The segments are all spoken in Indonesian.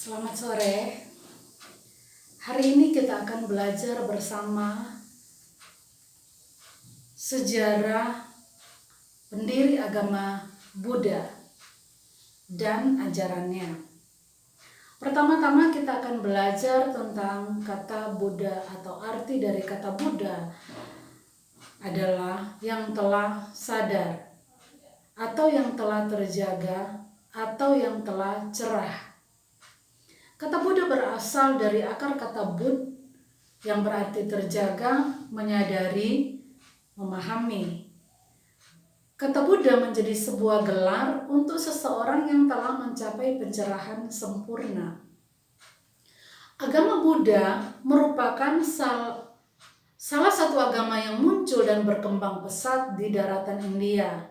Selamat sore. Hari ini kita akan belajar bersama sejarah pendiri agama Buddha dan ajarannya. Pertama-tama kita akan belajar tentang kata Buddha atau arti dari kata Buddha adalah yang telah sadar atau yang telah terjaga atau yang telah cerah. Kata Buddha berasal dari akar kata Bud yang berarti terjaga, menyadari, memahami. Kata Buddha menjadi sebuah gelar untuk seseorang yang telah mencapai pencerahan sempurna. Agama Buddha merupakan salah satu agama yang muncul dan berkembang pesat di daratan India.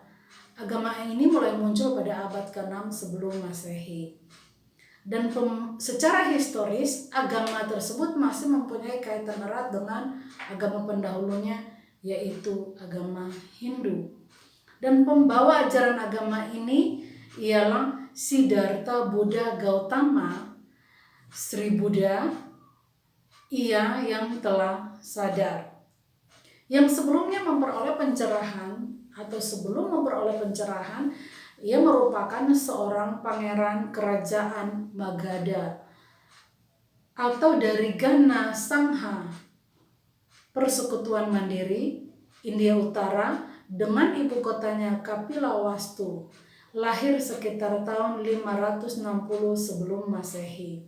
Agama ini mulai muncul pada abad ke-6 sebelum Masehi. Dan secara historis, agama tersebut masih mempunyai kaitan erat dengan agama pendahulunya, yaitu agama Hindu. Dan pembawa ajaran agama ini ialah Siddhartha Buddha Gautama, Sri Buddha, ia yang telah sadar. Yang sebelumnya memperoleh pencerahan atau sebelum memperoleh pencerahan, ia merupakan seorang pangeran kerajaan Magadha atau dari Gana Sangha, persekutuan mandiri India Utara dengan ibu kotanya Kapilavastu, lahir sekitar tahun 560 sebelum Masehi.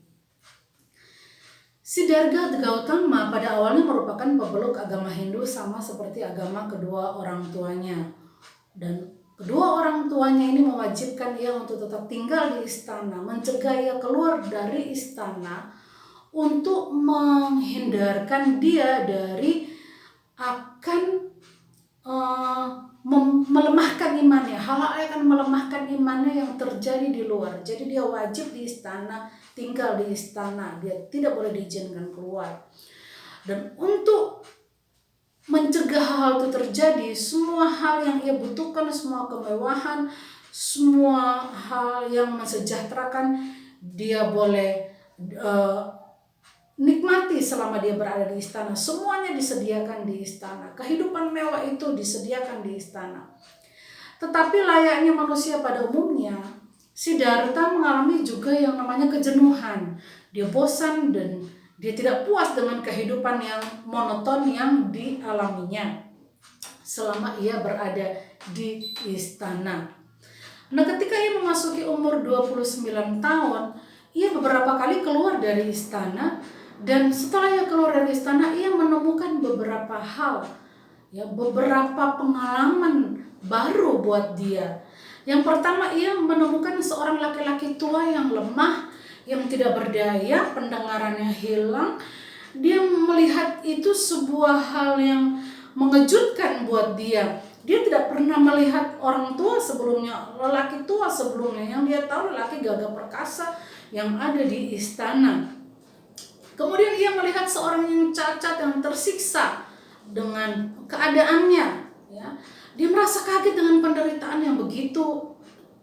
Siddhartha Gautama pada awalnya merupakan pemeluk agama Hindu sama seperti agama kedua orang tuanya. Dan kedua orang tuanya ini mewajibkan ia untuk tetap tinggal di istana, mencegah ia keluar dari istana untuk menghindarkan dia dari akan melemahkan imannya, hal-hal yang akan melemahkan imannya yang terjadi di luar. Jadi dia wajib di istana, tinggal di istana, dia tidak boleh diizinkan keluar. Dan untuk mencegah hal itu terjadi, semua hal yang ia butuhkan, semua kemewahan, semua hal yang mensejahterakan, dia boleh nikmati selama dia berada di istana. Semuanya disediakan di istana. Kehidupan mewah itu disediakan di istana. Tetapi layaknya manusia pada umumnya, Siddhartha mengalami juga yang namanya kejenuhan. Dia bosan dan dia tidak puas dengan kehidupan yang monoton yang dialaminya selama ia berada di istana. Nah, ketika ia memasuki umur 29 tahun, ia beberapa kali keluar dari istana. Dan setelah ia keluar dari istana, ia menemukan beberapa hal, beberapa pengalaman baru buat dia. Yang pertama, ia menemukan seorang laki-laki tua yang lemah, yang tidak berdaya, pendengarannya hilang. Dia melihat itu sebuah hal yang mengejutkan buat dia. Dia tidak pernah melihat orang tua sebelumnya, lelaki tua sebelumnya. Yang dia tahu lelaki gagah perkasa yang ada di istana. Kemudian ia melihat seorang yang cacat, yang tersiksa dengan keadaannya. Dia merasa kaget dengan penderitaan yang begitu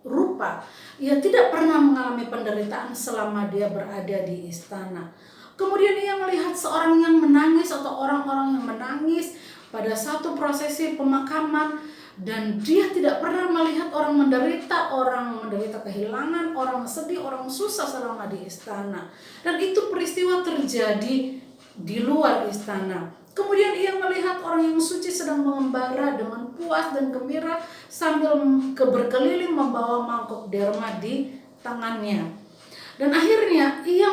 rupa. Ia tidak pernah mengalami penderitaan selama dia berada di istana. Kemudian ia melihat seorang yang menangis atau orang-orang yang menangis pada satu prosesi pemakaman. Dan dia tidak pernah melihat orang menderita kehilangan, orang sedih, orang susah selama di istana. Dan itu peristiwa terjadi di luar istana. Kemudian ia melihat orang yang suci sedang mengembara dengan puas dan gembira sambil berkeliling membawa mangkok derma di tangannya. Dan akhirnya ia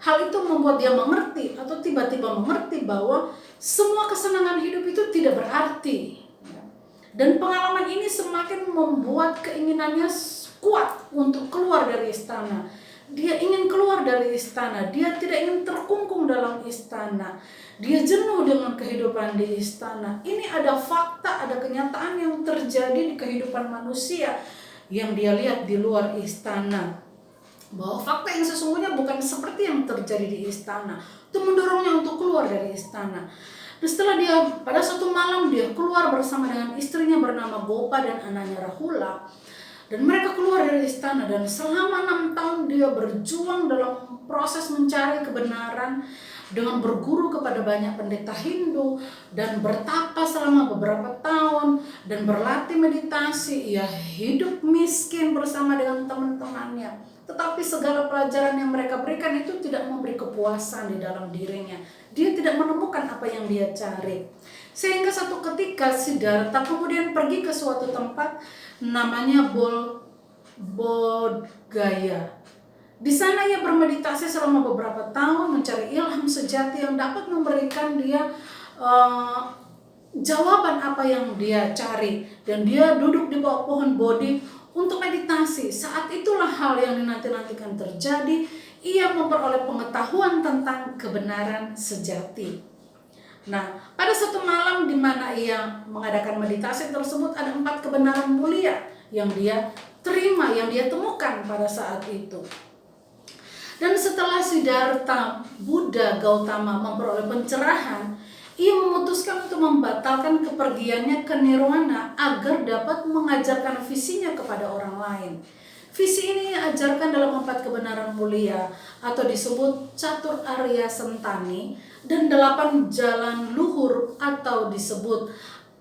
hal itu membuat dia mengerti atau tiba-tiba mengerti bahwa semua kesenangan hidup itu tidak berarti. Dan pengalaman ini semakin membuat keinginannya kuat untuk keluar dari istana. Dia ingin keluar dari istana, dia tidak ingin terkungkung dalam istana. Dia jenuh dengan kehidupan di istana. Ini ada fakta, ada kenyataan yang terjadi di kehidupan manusia yang dia lihat di luar istana. Bahwa fakta yang sesungguhnya bukan seperti yang terjadi di istana. Itu mendorongnya untuk keluar dari istana. Dan setelah dia pada suatu malam dia keluar bersama dengan istrinya bernama Gopa dan anaknya Rahula. Dan mereka keluar dari istana, dan selama 6 tahun dia berjuang dalam proses mencari kebenaran dengan berguru kepada banyak pendeta Hindu dan bertapa selama beberapa tahun dan berlatih meditasi. Ia hidup miskin bersama dengan teman-temannya, tetapi segala pelajaran yang mereka berikan itu tidak memberi kepuasan di dalam dirinya. Dia tidak menemukan apa yang dia cari. Sehingga satu ketika Siddhartha kemudian pergi ke suatu tempat namanya Bodhgaya. Di sana ia bermeditasi selama beberapa tahun mencari ilham sejati yang dapat memberikan dia jawaban apa yang dia cari. Dan dia duduk di bawah pohon Bodhi untuk meditasi. Saat itulah hal yang dinanti-nantikan terjadi. Ia memperoleh pengetahuan tentang kebenaran sejati. Nah, pada satu malam di mana ia mengadakan meditasi tersebut, ada 4 kebenaran mulia yang dia terima, yang dia temukan pada saat itu. Dan setelah Siddhartha Buddha Gautama memperoleh pencerahan, ia memutuskan untuk membatalkan kepergiannya ke Nirwana agar dapat mengajarkan visinya kepada orang lain. Visi ini ajarkan dalam 4 kebenaran mulia atau disebut Catur Arya Sentani dan 8 jalan luhur atau disebut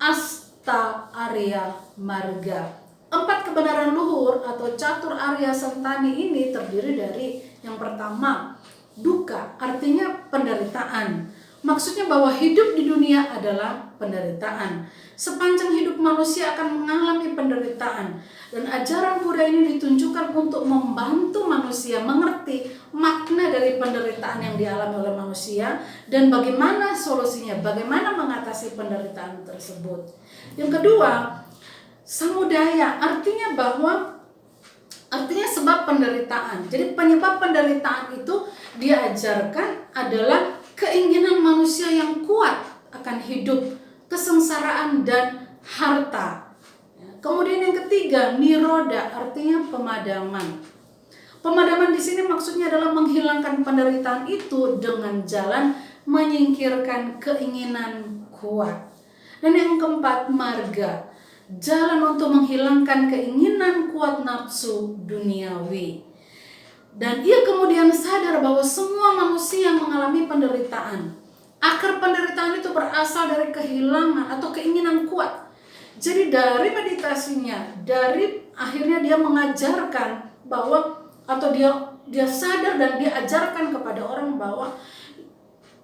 Asta Arya Marga. 4 kebenaran luhur atau Catur Arya Sentani ini terdiri dari yang pertama, duka, artinya penderitaan. Maksudnya bahwa hidup di dunia adalah penderitaan. Sepanjang hidup manusia akan mengalami penderitaan. Dan ajaran Buddha ini ditunjukkan untuk membantu manusia mengerti makna dari penderitaan yang dialami oleh manusia dan bagaimana solusinya, bagaimana mengatasi penderitaan tersebut. Yang kedua, samudaya, artinya sebab penderitaan. Jadi penyebab penderitaan itu diajarkan adalah keinginan manusia yang kuat akan hidup, kesengsaraan dan harta. Kemudian yang ketiga, niroda, artinya pemadaman. Pemadaman di sini maksudnya adalah menghilangkan penderitaan itu dengan jalan menyingkirkan keinginan kuat. Dan yang keempat, marga, jalan untuk menghilangkan keinginan kuat nafsu duniawi. Dan ia kemudian sadar bahwa semua manusia mengalami penderitaan. Akar penderitaan itu berasal dari kehilangan atau keinginan kuat. Jadi dari meditasinya, dari akhirnya dia mengajarkan bahwa atau dia sadar dan dia ajarkan kepada orang bahwa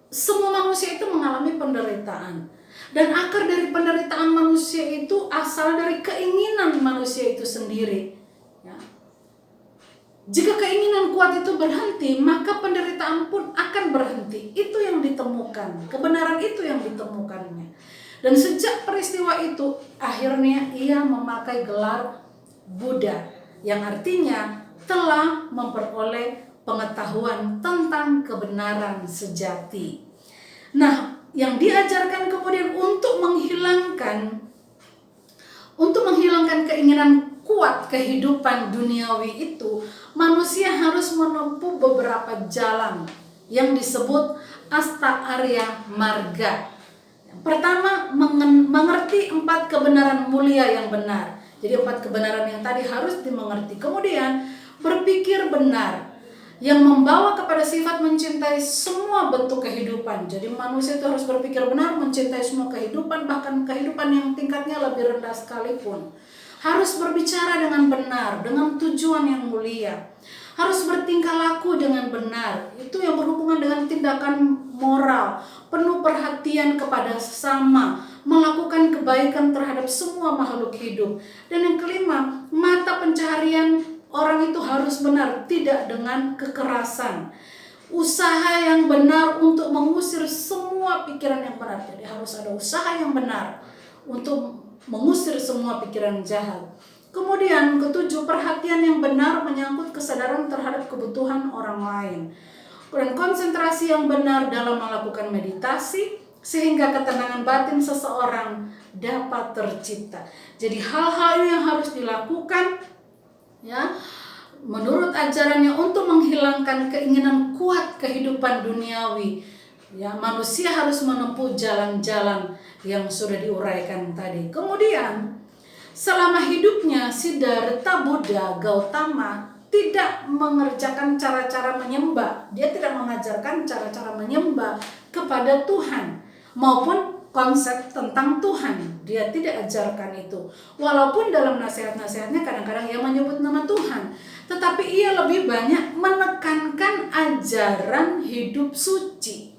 semua manusia itu mengalami penderitaan. Dan akar dari penderitaan manusia itu asal dari keinginan manusia itu sendiri. Ya. Jika keinginan kuat itu berhenti, maka penderitaan pun akan berhenti. Itu yang ditemukan, kebenaran itu yang ditemukannya. Dan sejak peristiwa itu, akhirnya ia memakai gelar Buddha, yang artinya telah memperoleh pengetahuan tentang kebenaran sejati. Nah, yang diajarkan kemudian untuk menghilangkan keinginan kuat kehidupan duniawi itu, manusia harus menempuh beberapa jalan yang disebut Asta Arya Marga. Pertama, mengerti 4 kebenaran mulia yang benar. Jadi 4 kebenaran yang tadi harus dimengerti. Kemudian berpikir benar, yang membawa kepada sifat mencintai semua bentuk kehidupan. Jadi manusia itu harus berpikir benar, mencintai semua kehidupan, bahkan kehidupan yang tingkatnya lebih rendah sekalipun. Harus berbicara dengan benar, dengan tujuan yang mulia. Harus bertingkah laku dengan benar. Itu yang berhubungan dengan tindakan moral, penuh perhatian kepada sesama, melakukan kebaikan terhadap semua makhluk hidup. Dan yang kelima, mata pencaharian orang itu harus benar, tidak dengan kekerasan. Usaha yang benar untuk mengusir semua pikiran yang benar. Jadi harus ada usaha yang benar untuk mengusir semua pikiran jahat. Kemudian ketujuh, perhatian yang benar menyangkut kesadaran terhadap kebutuhan orang lain. Dan konsentrasi yang benar dalam melakukan meditasi sehingga ketenangan batin seseorang dapat tercipta. Jadi hal-hal yang harus dilakukan ya menurut ajarannya untuk menghilangkan keinginan kuat kehidupan duniawi. Ya, manusia harus menempuh jalan-jalan yang sudah diuraikan tadi. Kemudian Selama hidupnya Siddhartha Buddha Gautama tidak mengerjakan cara-cara menyembah. Dia tidak mengajarkan cara-cara menyembah kepada Tuhan maupun konsep tentang Tuhan. Dia tidak ajarkan itu. Walaupun dalam nasihat-nasihatnya kadang-kadang ia menyebut nama Tuhan, tetapi ia lebih banyak menekankan ajaran hidup suci.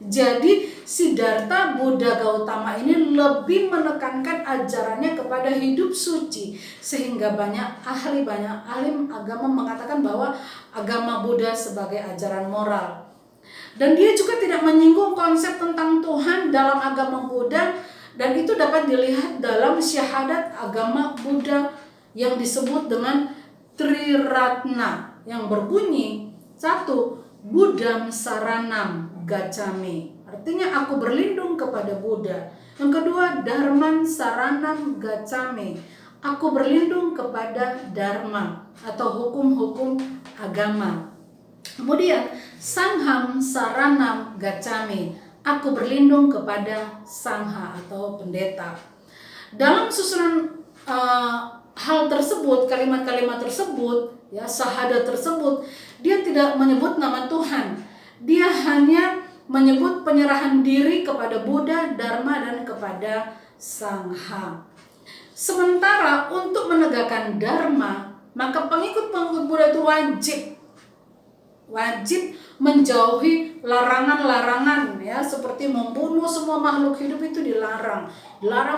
Jadi Siddhartha Buddha Gautama ini lebih menekankan ajarannya kepada hidup suci, sehingga banyak ahli agama mengatakan bahwa agama Buddha sebagai ajaran moral. Dan dia juga tidak menyinggung konsep tentang Tuhan dalam agama Buddha, dan itu dapat dilihat dalam syahadat agama Buddha yang disebut dengan Triratna, yang berbunyi 1. Buddham Saranam Gacchami, artinya aku berlindung kepada Buddha. Yang kedua, Dharman Saranam Gacchami, aku berlindung kepada Dharma atau hukum-hukum agama. Kemudian Sangham Saranam Gacchami, aku berlindung kepada Sangha atau pendeta. Dalam susunan hal tersebut, kalimat-kalimat tersebut, ya, syahadat tersebut, dia tidak menyebut nama Tuhan. Dia hanya menyebut penyerahan diri kepada Buddha, Dharma, dan kepada Sangha. Sementara untuk menegakkan Dharma, maka pengikut-pengikut Buddha itu wajib menjauhi larangan-larangan, ya, seperti membunuh semua makhluk hidup itu dilarang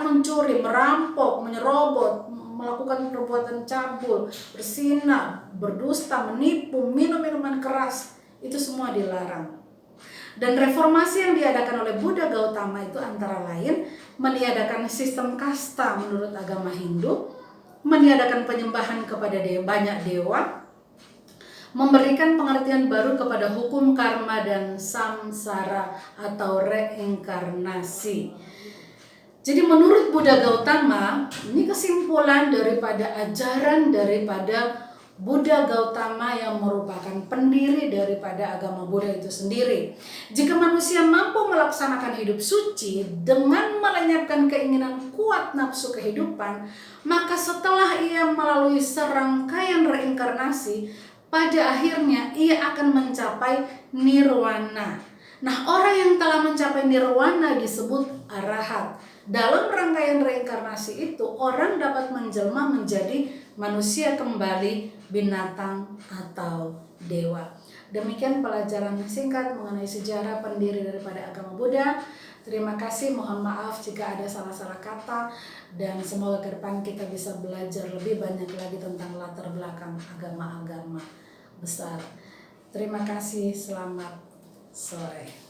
mencuri, merampok, menyerobot, melakukan perbuatan cabul, berzina, berdusta, menipu, minum minuman keras, itu semua dilarang. Dan reformasi yang diadakan oleh Buddha Gautama itu antara lain meniadakan sistem kasta menurut agama Hindu, meniadakan penyembahan kepada banyak dewa, memberikan pengertian baru kepada hukum karma dan samsara atau reinkarnasi. Jadi menurut Buddha Gautama, ini kesimpulan daripada ajaran daripada Buddha Gautama yang merupakan pendiri daripada agama Buddha itu sendiri. Jika manusia mampu melaksanakan hidup suci dengan melenyapkan keinginan kuat nafsu kehidupan, maka setelah ia melalui serangkaian reinkarnasi, pada akhirnya ia akan mencapai nirwana. Nah, orang yang telah mencapai nirwana disebut arahat. Dalam rangkaian reinkarnasi itu, orang dapat menjelma menjadi manusia kembali, binatang, atau dewa. Demikian pelajaran singkat mengenai sejarah pendiri daripada agama Buddha. Terima kasih, mohon maaf jika ada salah-salah kata, dan semoga ke depan kita bisa belajar lebih banyak lagi tentang latar belakang agama-agama besar. Terima kasih, selamat sore.